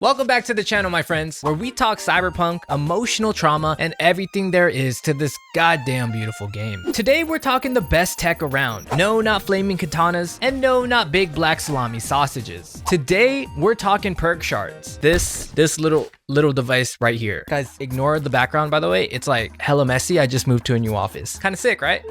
Welcome back to the channel, my friends, where we talk cyberpunk, emotional trauma, and everything there is to this goddamn beautiful game. Today, we're talking the best tech around. No, not flaming katanas, and no, not big black salami sausages. Today, we're talking Perk Shards. This little device right here. Guys, ignore the background, by the way. It's like hella messy. I just moved to a new office. Kind of sick, right?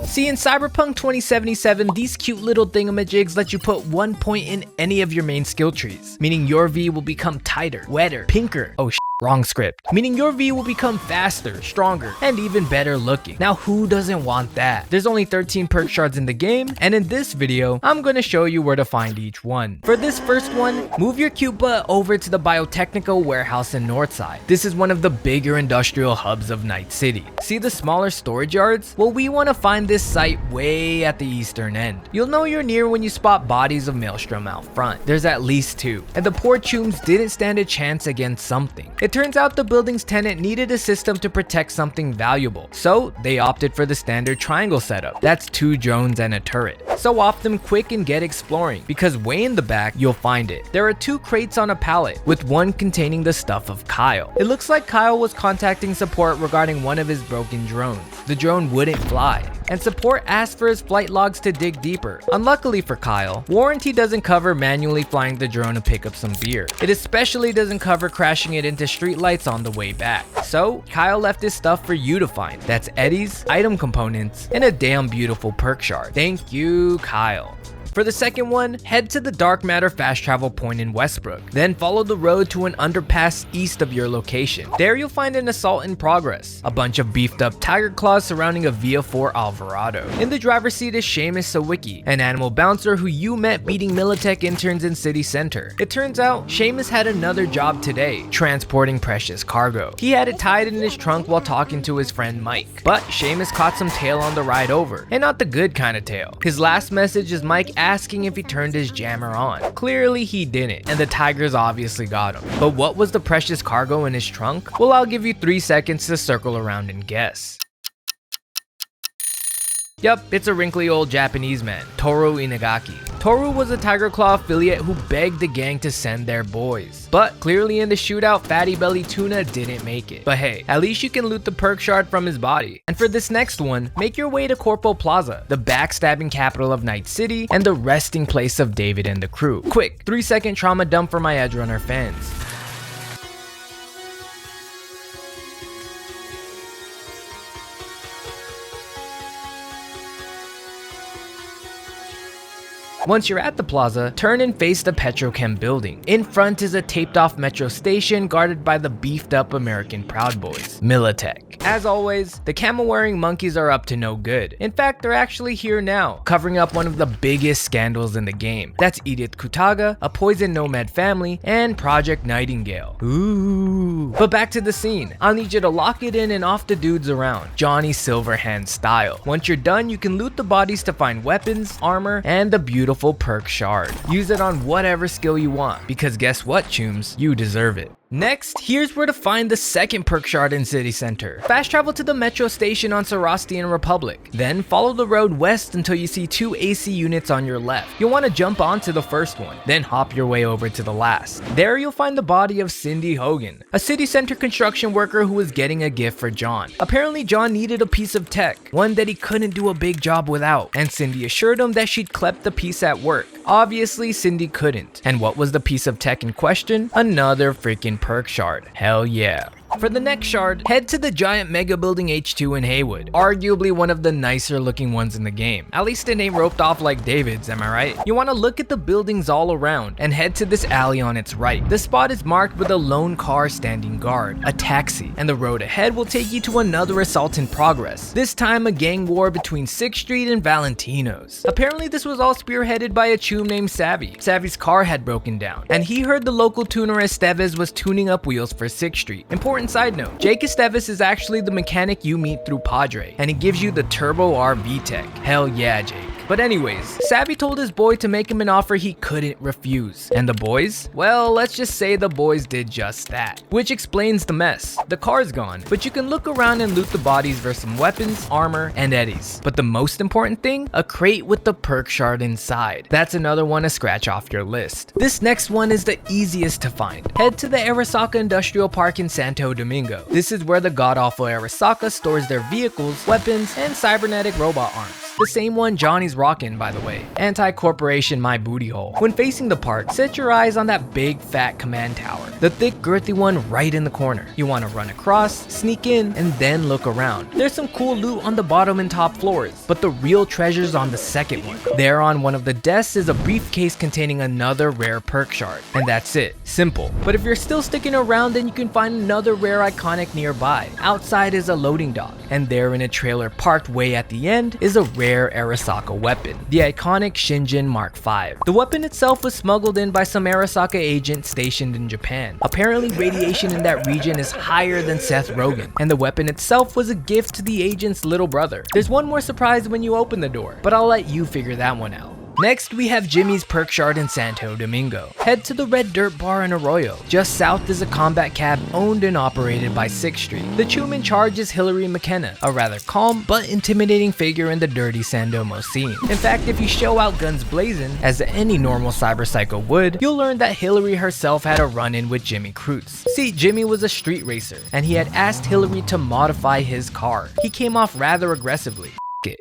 See, in Cyberpunk 2077, these cute little thingamajigs let you put 1 point in any of your main skill trees, meaning your V will become tighter, wetter, pinker. Oh shit, wrong script. Meaning your V will become faster, stronger, and even better looking. Now, who doesn't want that? There's only 13 perk shards in the game, and in this video, I'm gonna show you where to find each one. For this first one, move your cute butt over to the Biotechnical warehouse in Northside. This is one of the bigger industrial hubs of Night City. See the smaller storage yards? Well, we want to find this site way at the eastern end. You'll know you're near when you spot bodies of Maelstrom out front. There's at least 2, and the poor chooms didn't stand a chance against something. It turns out the building's tenant needed a system to protect something valuable, so they opted for the standard triangle setup. That's 2 drones and a turret. So off them quick and get exploring, because way in the back, you'll find it. There are 2 crates on a pallet, with one containing the stuff of Kyle. It looks like Kyle was contacting support regarding one of his broken drones. The drone wouldn't fly, and support asked for his flight logs to dig deeper. Unluckily for Kyle, warranty doesn't cover manually flying the drone to pick up some beer. It especially doesn't cover crashing it into streetlights on the way back. So Kyle left his stuff for you to find. That's Eddie's, item components, and a damn beautiful perk shard. Thank you, Kyle. For the second one, head to the Dark Matter fast travel point in Westbrook. Then follow the road to an underpass east of your location. There you'll find an assault in progress. A bunch of beefed up tiger claws surrounding a Via 4 Alvarado. In the driver's seat is Seamus Sawicki, an animal bouncer who you met beating Militech interns in City Center. It turns out Seamus had another job today, transporting precious cargo. He had it tied in his trunk while talking to his friend Mike. But Seamus caught some tail on the ride over, and not the good kind of tail. His last message is Mike asking if he turned his jammer on. Clearly he didn't, and the tigers obviously got him. But what was the precious cargo in his trunk? Well, I'll give you 3 seconds to circle around and guess. Yup, it's a wrinkly old Japanese man, Toru Inagaki. Toru was a Tiger Claw affiliate who begged the gang to send their boys. But clearly in the shootout, Fatty Belly Tuna didn't make it. But hey, at least you can loot the perk shard from his body. And for this next one, make your way to Corpo Plaza, the backstabbing capital of Night City and the resting place of David and the crew. Quick, 3-second trauma dump for my Edgerunner fans. Once you're at the plaza, turn and face the Petrochem building. In front is a taped-off metro station guarded by the beefed-up American Proud Boys, Militech. As always, the camo-wearing monkeys are up to no good. In fact, they're actually here now, covering up one of the biggest scandals in the game. That's Edith Kutaga, a poison nomad family, and Project Nightingale. Ooh. But back to the scene. I'll need you to lock it in and off the dudes around, Johnny Silverhand style. Once you're done, you can loot the bodies to find weapons, armor, and the beautiful perk shard. Use it on whatever skill you want, because guess what, chooms? You deserve it. Next, here's where to find the second perk shard in City Center. Fast travel to the metro station on Sorostian Republic. Then follow the road west until you see 2 AC units on your left. You'll want to jump onto the first one, then hop your way over to the last. There you'll find the body of Cindy Hogan, a city center construction worker who was getting a gift for John. Apparently John needed a piece of tech, one that he couldn't do a big job without, and Cindy assured him that she'd clept the piece at work. Obviously Cindy couldn't. And what was the piece of tech in question? Another freaking perk shard. Hell yeah. For the next shard, head to the giant mega building H2 in Heywood, arguably one of the nicer looking ones in the game. At least it ain't roped off like David's, am I right? You want to look at the buildings all around and head to this alley on its right. The spot is marked with a lone car standing guard, a taxi, and the road ahead will take you to another assault in progress. This time a gang war between 6th Street and Valentino's. Apparently this was all spearheaded by a choom named Xavi. Xavi's car had broken down, and he heard the local tuner Estevez was tuning up wheels for 6th Street. Important side note, Jake Estevez is actually the mechanic you meet through Padre, and he gives you the Turbo RV tech. Hell yeah, Jake. But anyways, Xavi told his boy to make him an offer he couldn't refuse. And the boys? Well, let's just say the boys did just that. Which explains the mess. The car's gone, but you can look around and loot the bodies for some weapons, armor, and eddies. But the most important thing? A crate with the perk shard inside. That's another one to scratch off your list. This next one is the easiest to find. Head to the Arasaka Industrial Park in Santo Domingo. This is where the god-awful Arasaka stores their vehicles, weapons, and cybernetic robot arms. The same one Johnny's rocking, by the way. Anti-corporation my booty hole. When facing the park, set your eyes on that big fat command tower. The thick girthy one right in the corner. You want to run across, sneak in, and then look around. There's some cool loot on the bottom and top floors, but the real treasure's on the second one. There on one of the desks is a briefcase containing another rare perk shard. And that's it. Simple. But if you're still sticking around, then you can find another rare iconic nearby. Outside is a loading dock, and there in a trailer parked way at the end is a rare Arasaka weapon, the iconic Shinjin Mark V. The weapon itself was smuggled in by some Arasaka agent stationed in Japan. Apparently radiation in that region is higher than Seth Rogen, and the weapon itself was a gift to the agent's little brother. There's one more surprise when you open the door, but I'll let you figure that one out. Next, we have Jimmy's perk shard in Santo Domingo. Head to the Red Dirt Bar in Arroyo. Just south is a combat cab owned and operated by 6th Street. The chum in charge is Hilary McKenna, a rather calm but intimidating figure in the dirty San Domo scene. In fact, if you show out guns blazing, as any normal cyber psycho would, you'll learn that Hilary herself had a run-in with Jimmy Kreutz. See, Jimmy was a street racer, and he had asked Hilary to modify his car. He came off rather aggressively.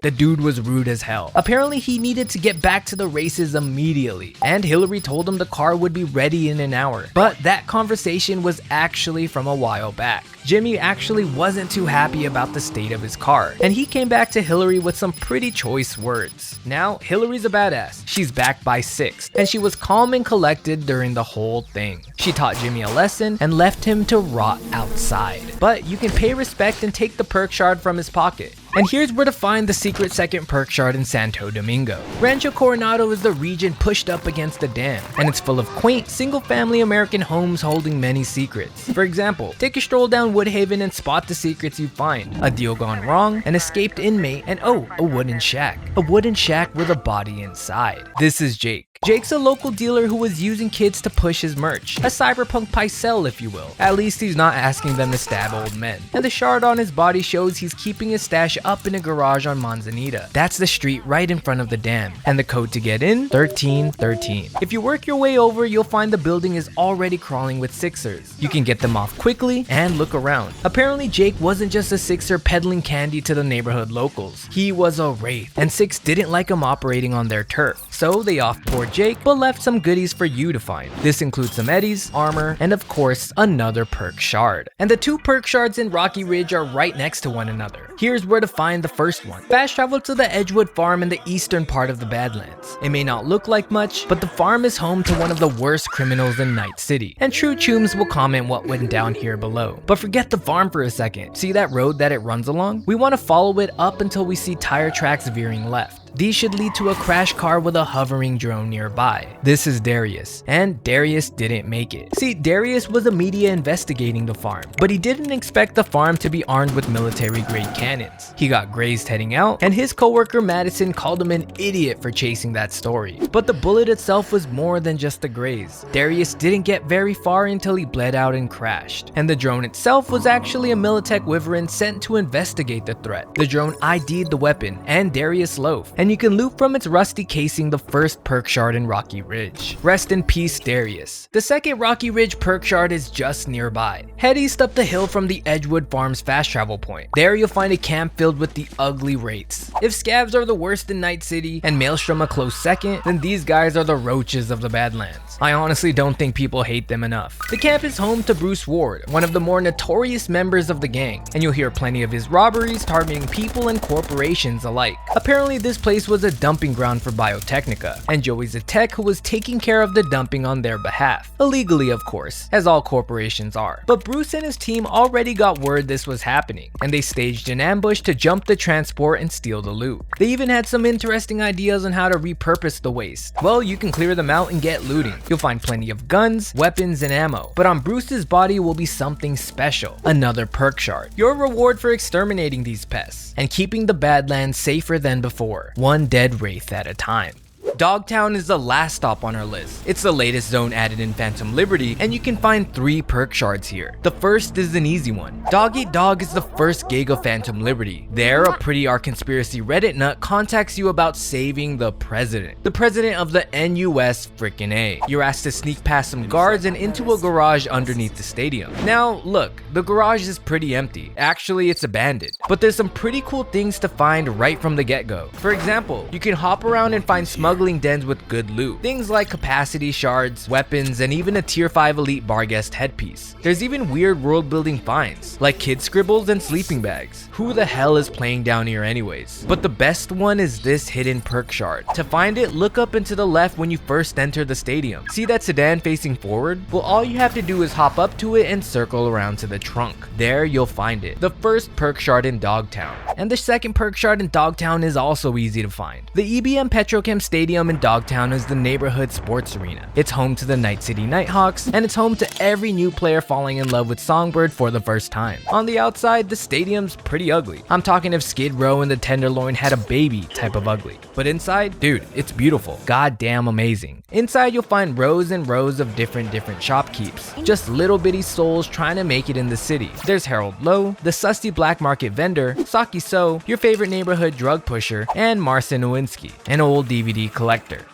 The dude was rude as hell. Apparently he needed to get back to the races immediately, and Hilary told him the car would be ready in an hour. But that conversation was actually from a while back. Jimmy actually wasn't too happy about the state of his car, and he came back to Hilary with some pretty choice words. Now, Hilary's a badass. She's backed by 6th, and she was calm and collected during the whole thing. She taught Jimmy a lesson and left him to rot outside. But you can pay respect and take the perk shard from his pocket. And here's where to find the secret second perk shard in Santo Domingo. Rancho Coronado is the region pushed up against the dam, and it's full of quaint, single-family American homes holding many secrets. For example, take a stroll down Woodhaven and spot the secrets you find. A deal gone wrong, an escaped inmate, and oh, a wooden shack. A wooden shack with a body inside. This is Jake. Jake's a local dealer who was using kids to push his merch. A cyberpunk paisel, if you will. At least he's not asking them to stab old men. And the shard on his body shows he's keeping his stash up in a garage on Manzanita. That's the street right in front of the dam. And the code to get in? 1313. If you work your way over, you'll find the building is already crawling with Sixers. You can get them off quickly and look around. Apparently Jake wasn't just a Sixer peddling candy to the neighborhood locals. He was a wraith, and 6 didn't like him operating on their turf. So they offboard Jake, but left some goodies for you to find. This includes some eddies, armor, and of course, another perk shard. And the 2 perk shards in Rocky Ridge are right next to one another. Here's where to find the first one. Fast travel to the Edgewood farm in the eastern part of the Badlands. It may not look like much, but the farm is home to one of the worst criminals in Night City. And true chums will comment what went down here below. But forget the farm for a second. See that road that it runs along? We want to follow it up until we see tire tracks veering left. These should lead to a crash car with a hovering drone nearby. This is Darius, and Darius didn't make it. See, Darius was a media investigating the farm, but he didn't expect the farm to be armed with military-grade cannons. He got grazed heading out, and his coworker Madison called him an idiot for chasing that story. But the bullet itself was more than just a graze. Darius didn't get very far until he bled out and crashed. And the drone itself was actually a Militech Wyvern sent to investigate the threat. The drone ID'd the weapon, and Darius loafed. And you can loot from its rusty casing the first perk shard in Rocky Ridge. Rest in peace, Darius. The second Rocky Ridge perk shard is just nearby. Head east up the hill from the Edgewood Farms fast travel point. There you'll find a camp filled with the ugly wraiths. If scabs are the worst in Night City and Maelstrom a close second, then these guys are the roaches of the Badlands. I honestly don't think people hate them enough. The camp is home to Bruce Ward, one of the more notorious members of the gang, and you'll hear plenty of his robberies targeting people and corporations alike. Apparently this place was a dumping ground for Biotechnica, and Joey's a tech who was taking care of the dumping on their behalf. Illegally, of course, as all corporations are. But Bruce and his team already got word this was happening, and they staged an ambush to jump the transport and steal the loot. They even had some interesting ideas on how to repurpose the waste. Well, you can clear them out and get looting. You'll find plenty of guns, weapons, and ammo, but on Bruce's body will be something special, another perk shard. Your reward for exterminating these pests and keeping the Badlands safer than before. one dead wraith at a time. Dogtown is the last stop on our list. It's the latest zone added in Phantom Liberty, and you can find 3 perk shards here. The first is an easy one. Dog Eat Dog is the first gig of Phantom Liberty. There, a pretty R-conspiracy Reddit nut contacts you about saving the president. The president of the NUS frickin' A. You're asked to sneak past some guards and into a garage underneath the stadium. Now, look, the garage is pretty empty. Actually, it's abandoned. But there's some pretty cool things to find right from the get-go. For example, you can hop around and find smuggling dens with good loot. Things like capacity shards, weapons, and even a tier 5 elite bar guest headpiece. There's even weird world building finds, like kid scribbles and sleeping bags. Who the hell is playing down here anyways? But the best one is this hidden perk shard. To find it, look up and to the left when you first enter the stadium. See that sedan facing forward? Well, all you have to do is hop up to it and circle around to the trunk. There you'll find it. The first perk shard in Dogtown. And the second perk shard in Dogtown is also easy to find. The EBM Petrochem Stadium in Dogtown is the neighborhood sports arena. It's home to the Night City Nighthawks, and it's home to every new player falling in love with Songbird for the first time. On the outside, the stadium's pretty ugly. I'm talking if Skid Row and the Tenderloin had a baby type of ugly. But inside, dude, it's beautiful. Goddamn amazing. Inside, you'll find rows and rows of different shopkeeps. Just little bitty souls trying to make it in the city. There's Harold Lowe, the susty black market vendor, Saki So, your favorite neighborhood drug pusher, and Marcin Owinski, an old DVD collector.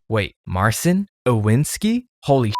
Wait, Marcin Owinski? Holy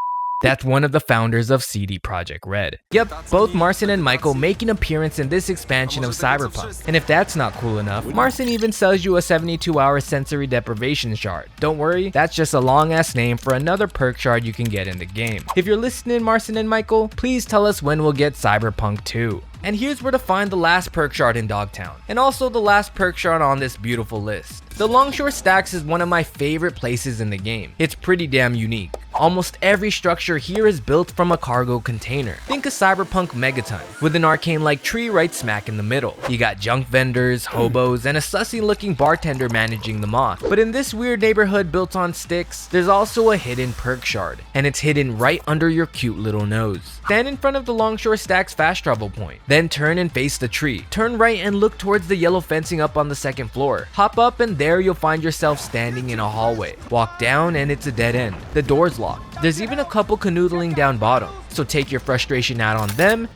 that's one of the founders of CD Projekt Red. Yep, both Marcin and Michal make an appearance in this expansion of Cyberpunk. And if that's not cool enough, Marcin even sells you a 72-hour sensory deprivation shard. Don't worry, that's just a long-ass name for another perk shard you can get in the game. If you're listening, Marcin and Michal, please tell us when we'll get Cyberpunk 2. And here's where to find the last perk shard in Dogtown, and also the last perk shard on this beautiful list. The Longshore Stacks is one of my favorite places in the game. It's pretty damn unique. Almost every structure here is built from a cargo container. Think a Cyberpunk Megaton, with an arcane-like tree right smack in the middle. You got junk vendors, hobos, and a sussy looking bartender managing the moth. But in this weird neighborhood built on sticks, there's also a hidden perk shard, and it's hidden right under your cute little nose. Stand in front of the Longshore Stacks fast travel point, then turn and face the tree. Turn right and look towards the yellow fencing up on the second floor. Hop up and there you'll find yourself standing in a hallway. Walk down and it's a dead end. The door's locked. There's even a couple canoodling down bottom, so take your frustration out on them,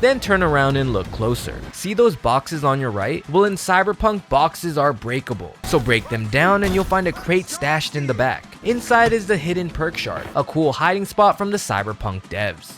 then turn around and look closer. See those boxes on your right? Well, in Cyberpunk, boxes are breakable, so break them down and you'll find a crate stashed in the back. Inside is the hidden perk shard, a cool hiding spot from the Cyberpunk devs.